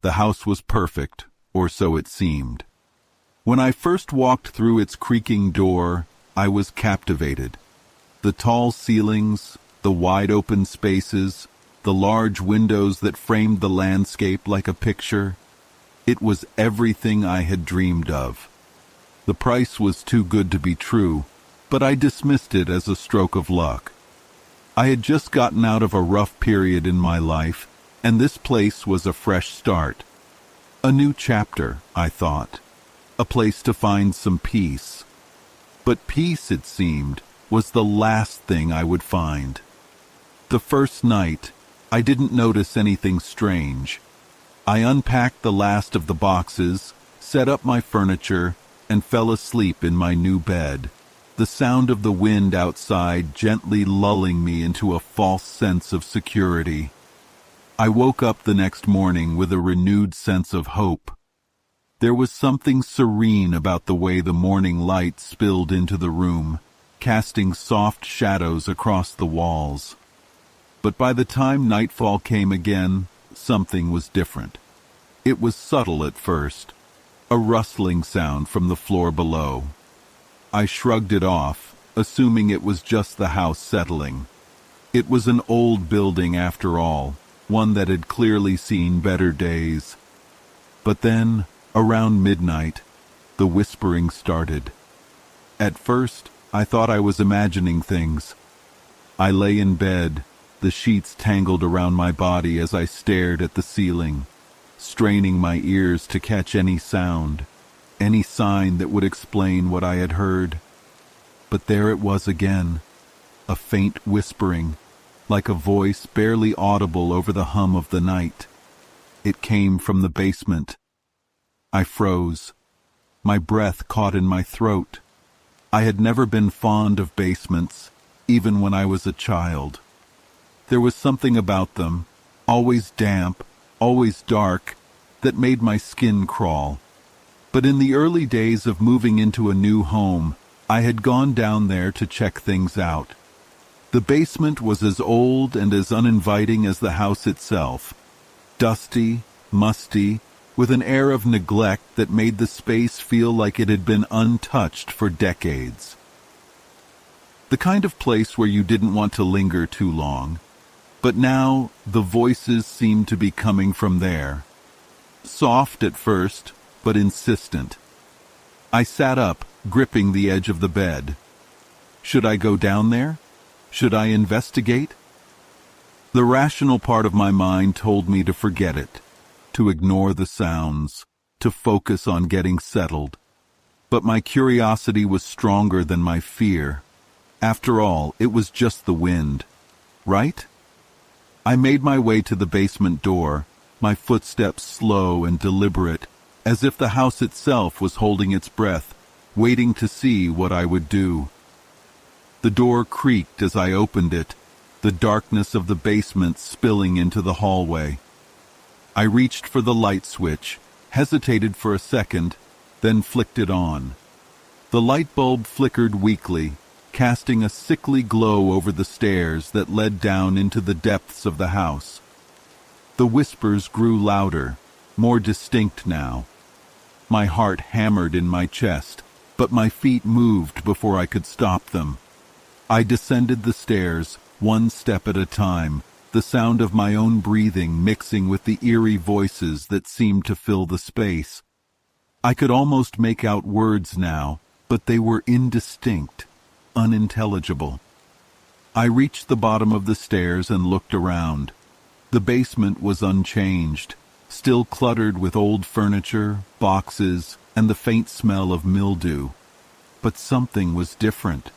The house was perfect, or so it seemed. When I first walked through its creaking door, I was captivated. The tall ceilings, the wide-open spaces, the large windows that framed the landscape like a picture. It was everything I had dreamed of. The price was too good to be true, but I dismissed it as a stroke of luck. I had just gotten out of a rough period in my life, and this place was a fresh start. A new chapter, I thought. A place to find some peace. But peace, it seemed, was the last thing I would find. The first night, I didn't notice anything strange. I unpacked the last of the boxes, set up my furniture, and fell asleep in my new bed, the sound of the wind outside gently lulling me into a false sense of security. I woke up the next morning with a renewed sense of hope. There was something serene about the way the morning light spilled into the room, casting soft shadows across the walls. But by the time nightfall came again, something was different. It was subtle at first, a rustling sound from the floor below. I shrugged it off, assuming it was just the house settling. It was an old building after all, one that had clearly seen better days. But then, around midnight, the whispering started. At first, I thought I was imagining things. I lay in bed, the sheets tangled around my body as I stared at the ceiling, straining my ears to catch any sound, any sign that would explain what I had heard. But there it was again, a faint whispering, like a voice barely audible over the hum of the night. It came from the basement. I froze. My breath caught in my throat. I had never been fond of basements, even when I was a child. There was something about them, always damp, always dark, that made my skin crawl. But in the early days of moving into a new home, I had gone down there to check things out. The basement was as old and as uninviting as the house itself. Dusty, musty, with an air of neglect that made the space feel like it had been untouched for decades. The kind of place where you didn't want to linger too long. But now the voices seemed to be coming from there. Soft at first, but insistent. I sat up, gripping the edge of the bed. Should I go down there? Should I investigate? The rational part of my mind told me to forget it, to ignore the sounds, to focus on getting settled. But my curiosity was stronger than my fear. After all, it was just the wind, right? I made my way to the basement door, my footsteps slow and deliberate, as if the house itself was holding its breath, waiting to see what I would do. The door creaked as I opened it, the darkness of the basement spilling into the hallway. I reached for the light switch, hesitated for a second, then flicked it on. The light bulb flickered weakly, casting a sickly glow over the stairs that led down into the depths of the house. The whispers grew louder, more distinct now. My heart hammered in my chest, but my feet moved before I could stop them. I descended the stairs, one step at a time, the sound of my own breathing mixing with the eerie voices that seemed to fill the space. I could almost make out words now, but they were indistinct, unintelligible. I reached the bottom of the stairs and looked around. The basement was unchanged, still cluttered with old furniture, boxes, and the faint smell of mildew. But something was different.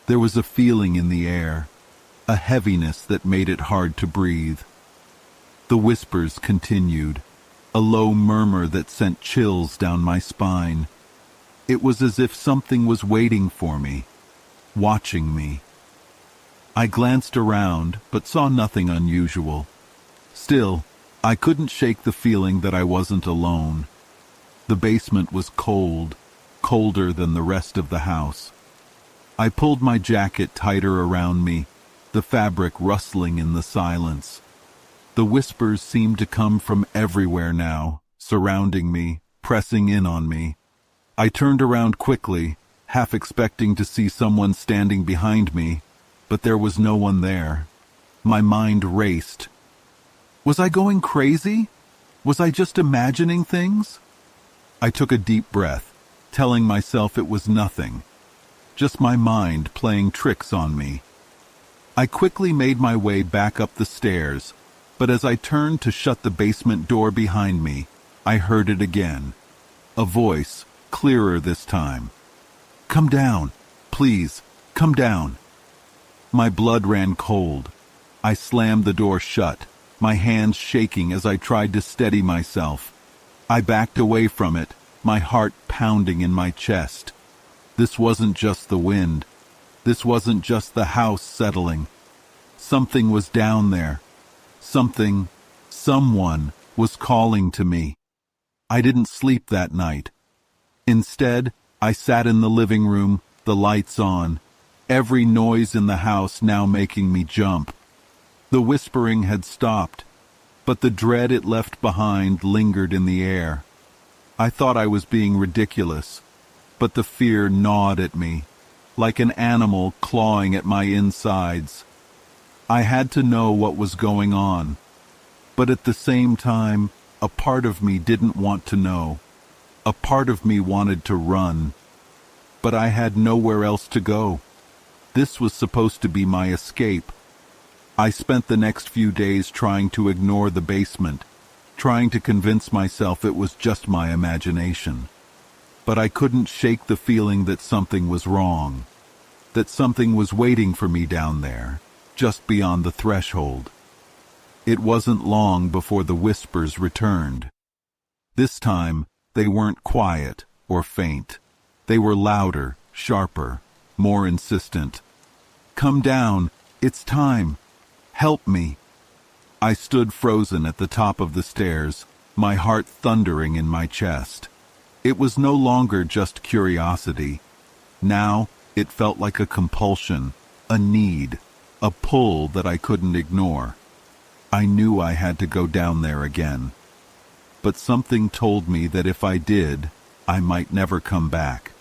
There was a feeling in the air, a heaviness that made it hard to breathe. The whispers continued, a low murmur that sent chills down my spine. It was as if something was waiting for me, watching me. I glanced around, but saw nothing unusual. Still, I couldn't shake the feeling that I wasn't alone. The basement was cold, colder than the rest of the house. I pulled my jacket tighter around me, the fabric rustling in the silence. The whispers seemed to come from everywhere now, surrounding me, pressing in on me. I turned around quickly, half expecting to see someone standing behind me, but there was no one there. My mind raced. Was I going crazy? Was I just imagining things? I took a deep breath, telling myself it was nothing, just my mind playing tricks on me. I quickly made my way back up the stairs, but as I turned to shut the basement door behind me, I heard it again. A voice, clearer this time. "Come down. Please, come down." My blood ran cold. I slammed the door shut, my hands shaking as I tried to steady myself. I backed away from it, my heart pounding in my chest. This wasn't just the wind. This wasn't just the house settling. Something was down there. Someone was calling to me. I didn't sleep that night. Instead, I sat in the living room, the lights on, every noise in the house now making me jump. The whispering had stopped, but the dread it left behind lingered in the air. I thought I was being ridiculous, but the fear gnawed at me, like an animal clawing at my insides. I had to know what was going on, but at the same time, a part of me didn't want to know. A part of me wanted to run, but I had nowhere else to go. This was supposed to be my escape. I spent the next few days trying to ignore the basement, trying to convince myself it was just my imagination. But I couldn't shake the feeling that something was wrong, that something was waiting for me down there, just beyond the threshold. It wasn't long before the whispers returned. This time, they weren't quiet or faint. They were louder, sharper, more insistent. "Come down, it's time. Help me." I stood frozen at the top of the stairs, my heart thundering in my chest. It was no longer just curiosity. Now it felt like a compulsion, a need, a pull that I couldn't ignore. I knew I had to go down there again. But something told me that if I did, I might never come back.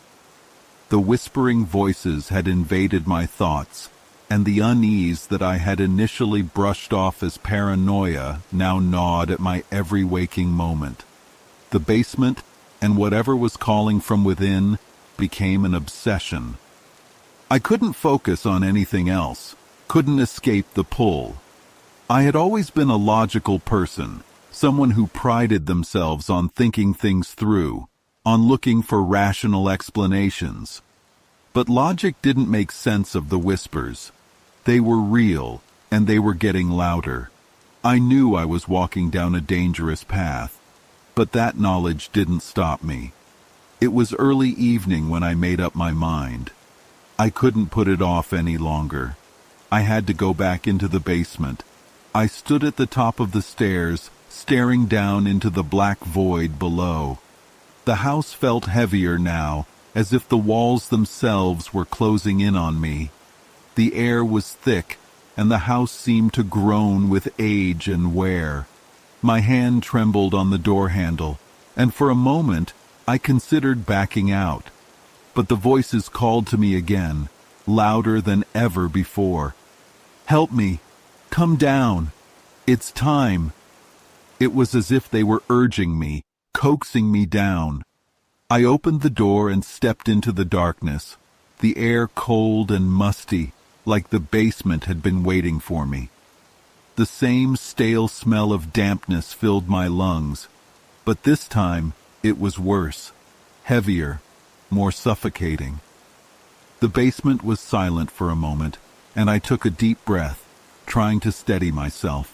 The whispering voices had invaded my thoughts, and the unease that I had initially brushed off as paranoia now gnawed at my every waking moment. The basement, and whatever was calling from within, became an obsession. I couldn't focus on anything else, couldn't escape the pull. I had always been a logical person, someone who prided themselves on thinking things through, on looking for rational explanations. But logic didn't make sense of the whispers. They were real, and they were getting louder. I knew I was walking down a dangerous path, but that knowledge didn't stop me. It was early evening when I made up my mind. I couldn't put it off any longer. I had to go back into the basement. I stood at the top of the stairs, staring down into the black void below. The house felt heavier now, as if the walls themselves were closing in on me. The air was thick, and the house seemed to groan with age and wear. My hand trembled on the door handle, and for a moment I considered backing out. But the voices called to me again, louder than ever before. "Help me! Come down! It's time!" It was as if they were urging me, coaxing me down. I opened the door and stepped into the darkness, the air cold and musty, like the basement had been waiting for me. The same stale smell of dampness filled my lungs, but this time it was worse, heavier, more suffocating. The basement was silent for a moment, and I took a deep breath, trying to steady myself.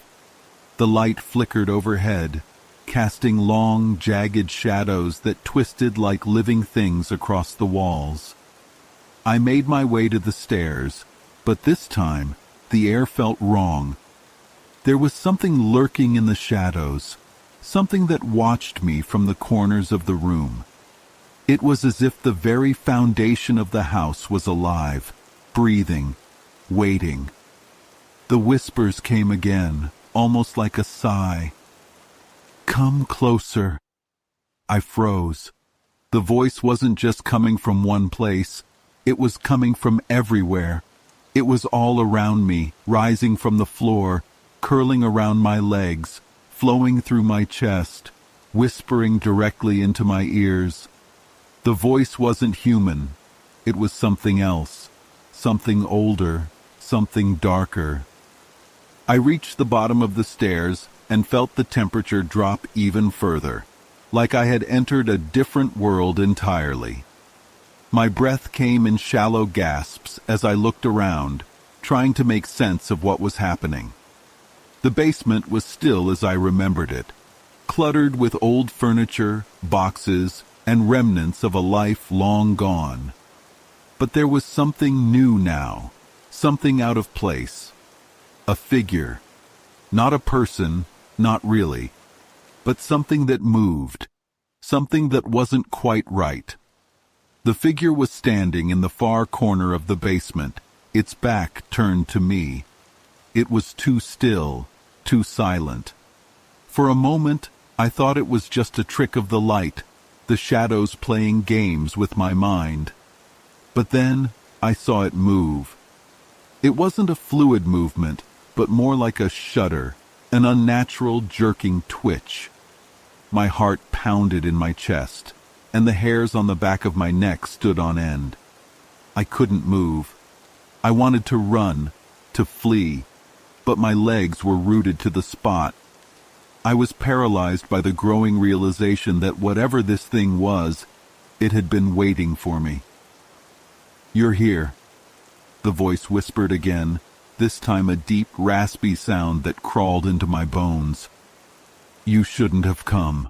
The light flickered overhead, casting long, jagged shadows that twisted like living things across the walls. I made my way to the stairs, but this time the air felt wrong. There was something lurking in the shadows, something that watched me from the corners of the room. It was as if the very foundation of the house was alive, breathing, waiting. The whispers came again, almost like a sigh. "Come closer." I froze. The voice wasn't just coming from one place. It was coming from everywhere. It was all around me, rising from the floor, curling around my legs, flowing through my chest, whispering directly into my ears. The voice wasn't human. It was something else, something older, something darker. I reached the bottom of the stairs and felt the temperature drop even further, like I had entered a different world entirely. My breath came in shallow gasps as I looked around, trying to make sense of what was happening. The basement was still as I remembered it, cluttered with old furniture, boxes, and remnants of a life long gone. But there was something new now, something out of place. A figure. Not a person, not really, but something that moved, something that wasn't quite right. The figure was standing in the far corner of the basement, its back turned to me. It was too still, too silent. For a moment, I thought it was just a trick of the light, the shadows playing games with my mind. But then I saw it move. It wasn't a fluid movement, but more like a shudder, an unnatural jerking twitch. My heart pounded in my chest, and the hairs on the back of my neck stood on end. I couldn't move. I wanted to run, to flee, but my legs were rooted to the spot. I was paralyzed by the growing realization that whatever this thing was, it had been waiting for me. "You're here," the voice whispered again, this time a deep, raspy sound that crawled into my bones. "You shouldn't have come."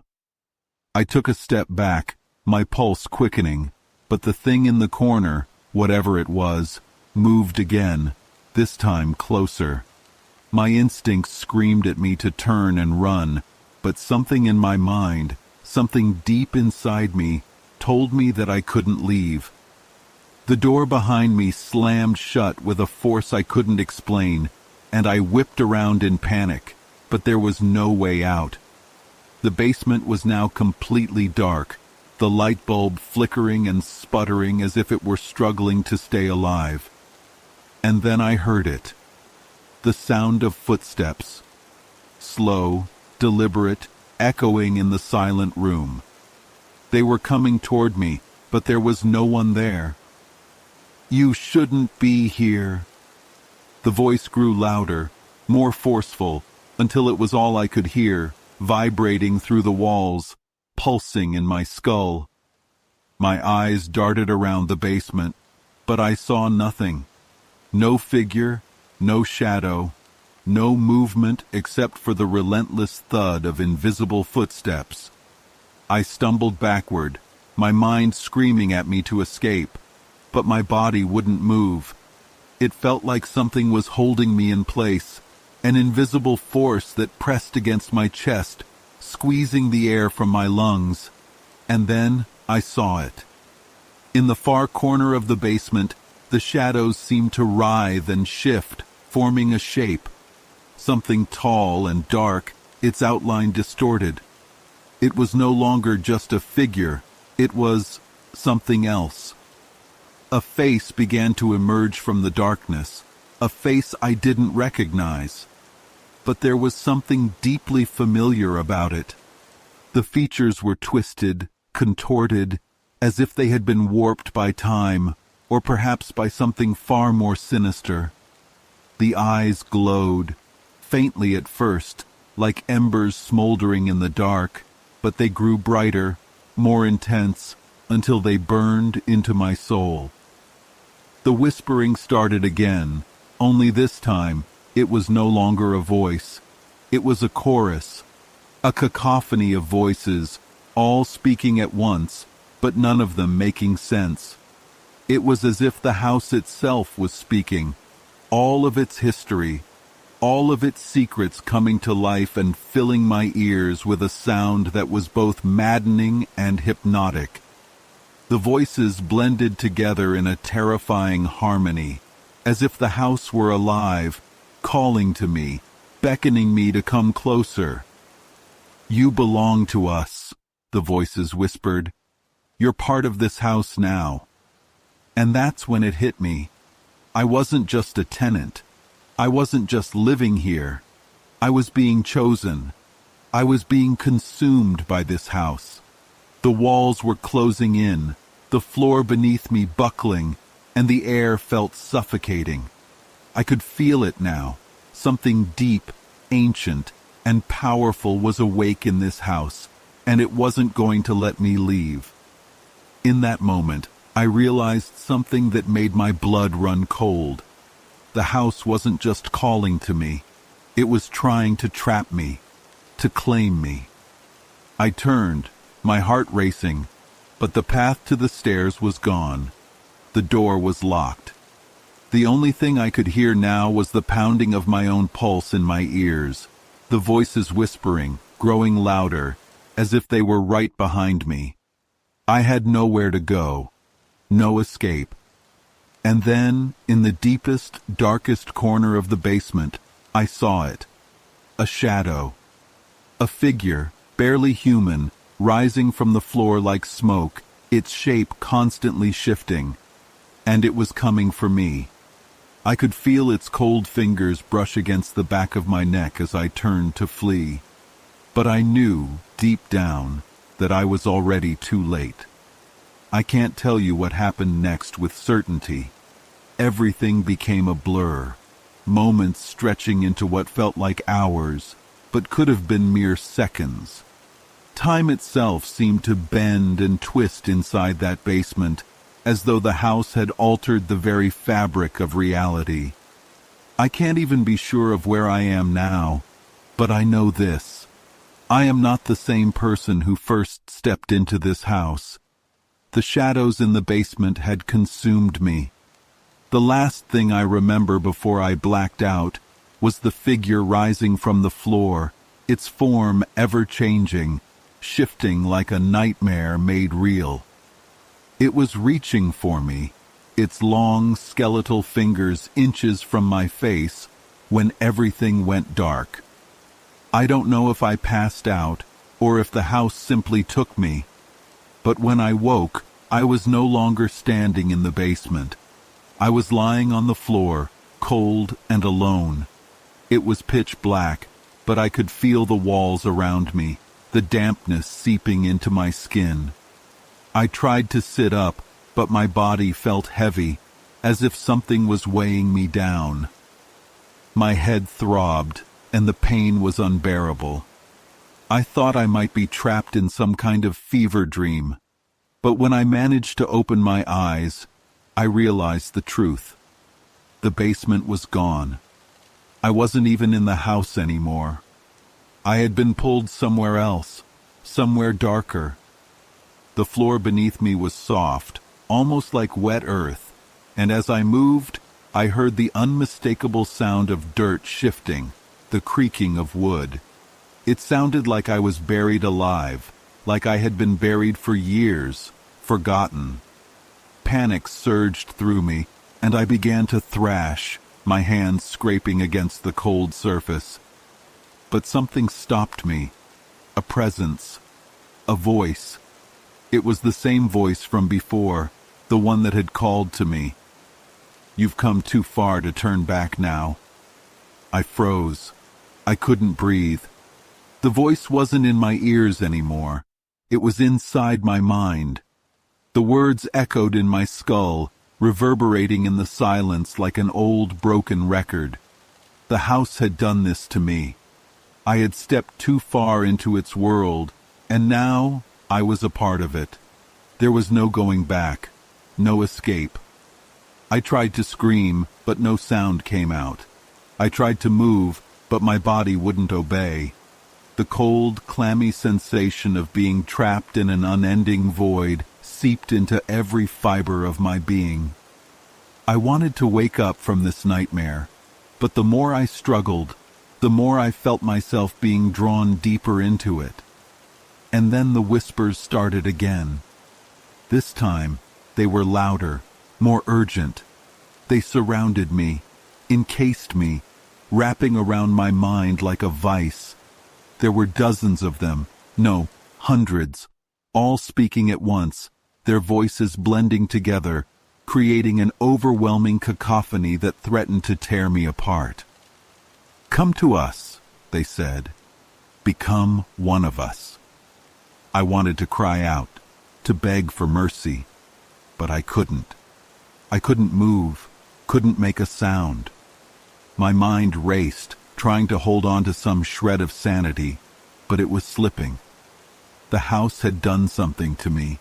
I took a step back, my pulse quickening, but the thing in the corner, whatever it was, moved again, this time closer. My instincts screamed at me to turn and run, but something in my mind, something deep inside me, told me that I couldn't leave. The door behind me slammed shut with a force I couldn't explain, and I whipped around in panic, but there was no way out. The basement was now completely dark, the light bulb flickering and sputtering as if it were struggling to stay alive. And then I heard it. The sound of footsteps. Slow, deliberate, echoing in the silent room. They were coming toward me, but there was no one there. "You shouldn't be here." The voice grew louder, more forceful, until it was all I could hear, vibrating through the walls, pulsing in my skull. My eyes darted around the basement, but I saw nothing. No figure, no shadow, no movement except for the relentless thud of invisible footsteps. I stumbled backward, my mind screaming at me to escape, but my body wouldn't move. It felt like something was holding me in place, an invisible force that pressed against my chest, squeezing the air from my lungs. And then I saw it. In the far corner of the basement, the shadows seemed to writhe and shift, forming a shape. Something tall and dark, its outline distorted. It was no longer just a figure, it was something else. A face began to emerge from the darkness, a face I didn't recognize. But there was something deeply familiar about it. The features were twisted, contorted, as if they had been warped by time, or perhaps by something far more sinister. The eyes glowed, faintly at first, like embers smoldering in the dark, but they grew brighter, more intense, until they burned into my soul. The whispering started again, only this time it was no longer a voice. It was a chorus, a cacophony of voices, all speaking at once, but none of them making sense. It was as if the house itself was speaking, all of its history, all of its secrets coming to life and filling my ears with a sound that was both maddening and hypnotic. The voices blended together in a terrifying harmony, as if the house were alive, calling to me, beckoning me to come closer. "You belong to us," the voices whispered. "You're part of this house now." And that's when it hit me. I wasn't just a tenant. I wasn't just living here. I was being chosen. I was being consumed by this house. The walls were closing in, the floor beneath me buckling, and the air felt suffocating. I could feel it now. Something deep, ancient, and powerful was awake in this house, and it wasn't going to let me leave. In that moment, I realized something that made my blood run cold. The house wasn't just calling to me. It was trying to trap me, to claim me. I turned, my heart racing, but the path to the stairs was gone. The door was locked. The only thing I could hear now was the pounding of my own pulse in my ears, the voices whispering, growing louder, as if they were right behind me. I had nowhere to go, no escape. And then, in the deepest, darkest corner of the basement, I saw it. A shadow. A figure, barely human, rising from the floor like smoke, its shape constantly shifting. And it was coming for me. I could feel its cold fingers brush against the back of my neck as I turned to flee. But I knew, deep down, that I was already too late. I can't tell you what happened next with certainty. Everything became a blur, moments stretching into what felt like hours, but could have been mere seconds. Time itself seemed to bend and twist inside that basement, as though the house had altered the very fabric of reality. I can't even be sure of where I am now, but I know this. I am not the same person who first stepped into this house. The shadows in the basement had consumed me. The last thing I remember before I blacked out was the figure rising from the floor, its form ever-changing, shifting like a nightmare made real. It was reaching for me, its long, skeletal fingers inches from my face, when everything went dark. I don't know if I passed out, or if the house simply took me. But when I woke, I was no longer standing in the basement. I was lying on the floor, cold and alone. It was pitch black, but I could feel the walls around me, the dampness seeping into my skin. I tried to sit up, but my body felt heavy, as if something was weighing me down. My head throbbed, and the pain was unbearable. I thought I might be trapped in some kind of fever dream, but when I managed to open my eyes, I realized the truth. The basement was gone. I wasn't even in the house anymore. I had been pulled somewhere else, somewhere darker. The floor beneath me was soft, almost like wet earth, and as I moved, I heard the unmistakable sound of dirt shifting, the creaking of wood. It sounded like I was buried alive, like I had been buried for years, forgotten. Panic surged through me, and I began to thrash, my hands scraping against the cold surface. But something stopped me. A presence. A voice. It was the same voice from before, the one that had called to me. "You've come too far to turn back now." I froze. I couldn't breathe. The voice wasn't in my ears anymore. It was inside my mind. The words echoed in my skull, reverberating in the silence like an old broken record. The house had done this to me. I had stepped too far into its world, and now I was a part of it. There was no going back, no escape. I tried to scream, but no sound came out. I tried to move, but my body wouldn't obey. The cold, clammy sensation of being trapped in an unending void seeped into every fiber of my being. I wanted to wake up from this nightmare, but the more I struggled, the more I felt myself being drawn deeper into it. And then the whispers started again. This time, they were louder, more urgent. They surrounded me, encased me, wrapping around my mind like a vice. There were dozens of them, no, hundreds, all speaking at once, their voices blending together, creating an overwhelming cacophony that threatened to tear me apart. "Come to us," they said. "Become one of us." I wanted to cry out, to beg for mercy, but I couldn't. I couldn't move, couldn't make a sound. My mind raced, trying to hold on to some shred of sanity, but it was slipping. The house had done something to me.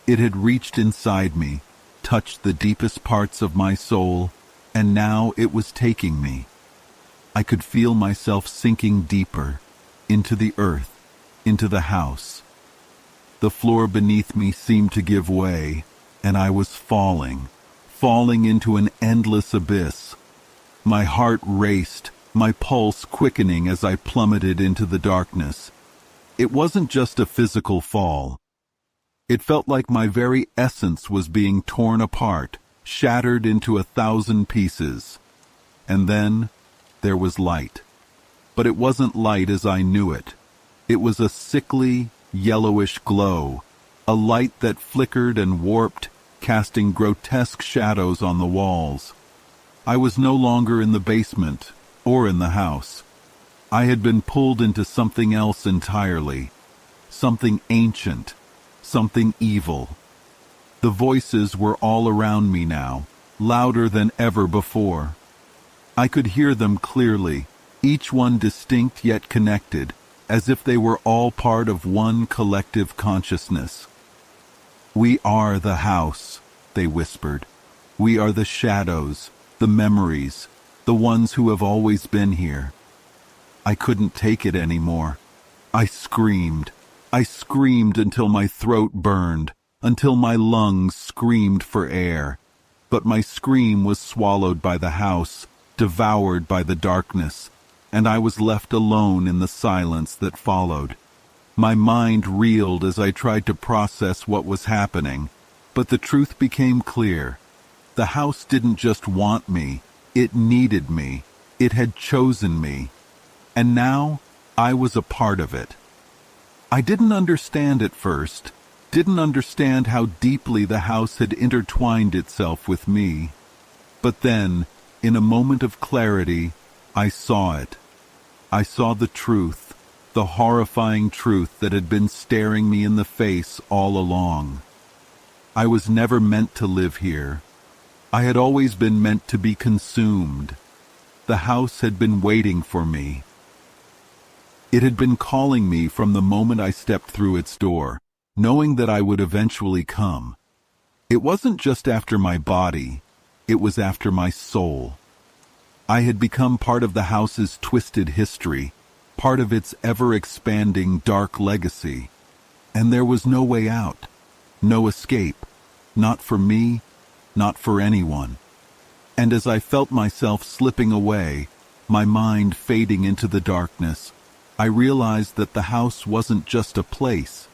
It had reached inside me, touched the deepest parts of my soul, and now it was taking me. I could feel myself sinking deeper, into the earth, into the house. The floor beneath me seemed to give way, and I was falling into an endless abyss. My heart raced, my pulse quickening as I plummeted into the darkness. It wasn't just a physical fall. It felt like my very essence was being torn apart, shattered into 1,000 pieces. And then there was light. But it wasn't light as I knew it. It was a sickly, yellowish glow, a light that flickered and warped, casting grotesque shadows on the walls. I was no longer in the basement or in the house. I had been pulled into something else entirely, something ancient, something evil. The voices were all around me now, louder than ever before. I could hear them clearly, each one distinct yet connected, as if they were all part of one collective consciousness. "We are the house," they whispered. "We are the shadows, the memories, the ones who have always been here." I couldn't take it anymore. I screamed. I screamed until my throat burned, until my lungs screamed for air. But my scream was swallowed by the house, devoured by the darkness, and I was left alone in the silence that followed. My mind reeled as I tried to process what was happening, but the truth became clear. The house didn't just want me, it needed me. It had chosen me. And now I was a part of it. I didn't understand at first, didn't understand how deeply the house had intertwined itself with me. But then, in a moment of clarity, I saw it. I saw the truth, the horrifying truth that had been staring me in the face all along. I was never meant to live here. I had always been meant to be consumed. The house had been waiting for me. It had been calling me from the moment I stepped through its door, knowing that I would eventually come. It wasn't just after my body, it was after my soul. I had become part of the house's twisted history, part of its ever-expanding dark legacy. And there was no way out, no escape, not for me, not for anyone. And as I felt myself slipping away, my mind fading into the darkness, I realized that the house wasn't just a place.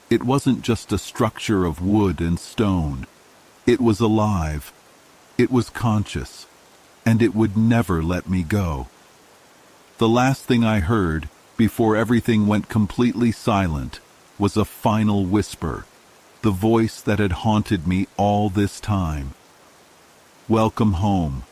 It wasn't just a structure of wood and stone. It was alive. It was conscious. And it would never let me go. The last thing I heard, before everything went completely silent, was a final whisper, the voice that had haunted me all this time. "Welcome home."